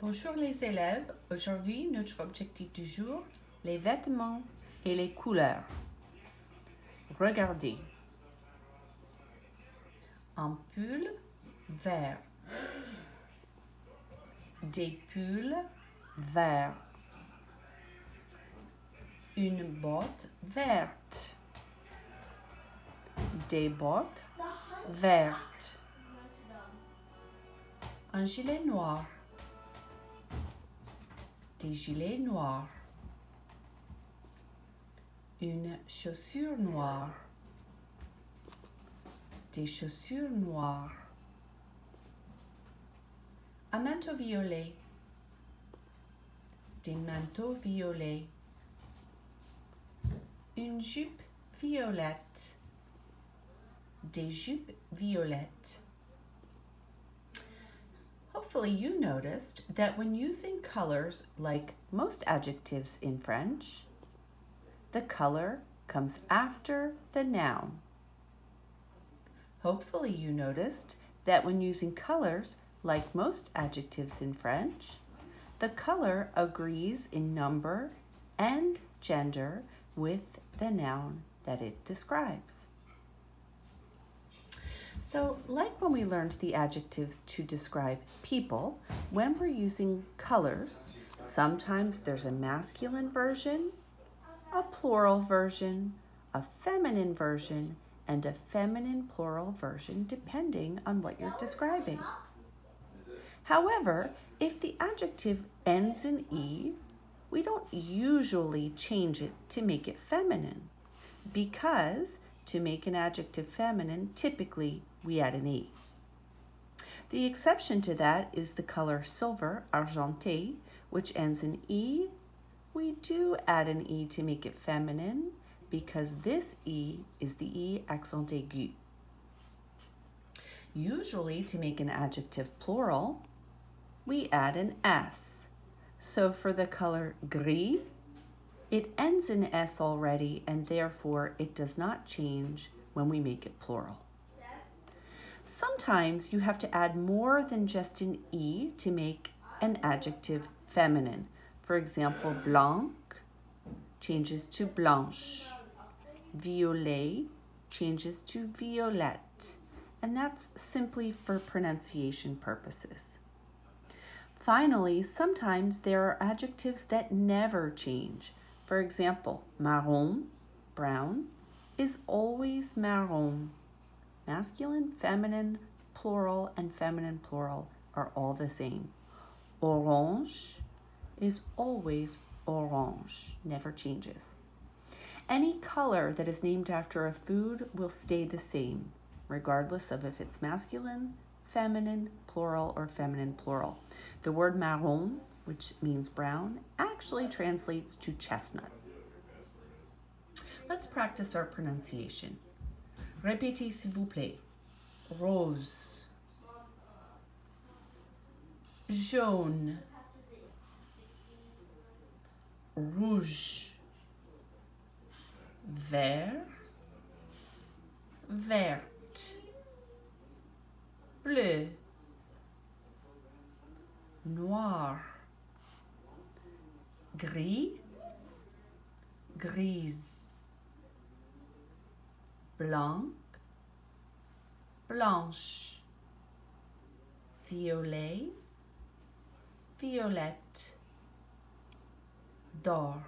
Bonjour les élèves, aujourd'hui notre objectif du jour, les vêtements et les couleurs. Regardez. Un pull vert. Des pulls verts. Une botte verte. Des bottes vertes. Un gilet noir. Des gilets noirs. Une chaussure noire. Des chaussures noires. Un manteau violet. Des manteaux violets. Une jupe violette. Des jupes violettes. Hopefully you noticed that when using colors like most adjectives in French, the color comes after the noun. Hopefully you noticed that when using colors like most adjectives in French, the color agrees in number and gender with the noun that it describes. So, like when we learned the adjectives to describe people, when we're using colors, sometimes there's a masculine version, a plural version, a feminine version, and a feminine plural version depending on what you're describing. However, if the adjective ends in E, we don't usually change it to make it feminine because to make an adjective feminine, typically we add an E. The exception to that is the color silver, argenté, which ends in E. We do add an E to make it feminine because this E is the E accent aigu. Usually to make an adjective plural, we add an S. So for the color gris, it ends in S already and therefore it does not change when we make it plural. Sometimes you have to add more than just an E to make an adjective feminine. For example, blanc changes to blanche. Violet changes to violette. And that's simply for pronunciation purposes. Finally, sometimes there are adjectives that never change. For example, marron, brown, is always marron. Masculine, feminine, plural, and feminine plural are all the same. Orange is always orange, never changes. Any color that is named after a food will stay the same, regardless of if it's masculine, feminine, plural, or feminine plural. The word marron, which means brown, actually translates to chestnut. Let's practice our pronunciation. Répétez s'il vous plaît. Rose. Jaune. Rouge. Vert. Verte. Bleu. Noir. Gris. Grise. Blanc, blanche, violet, violette, d'or.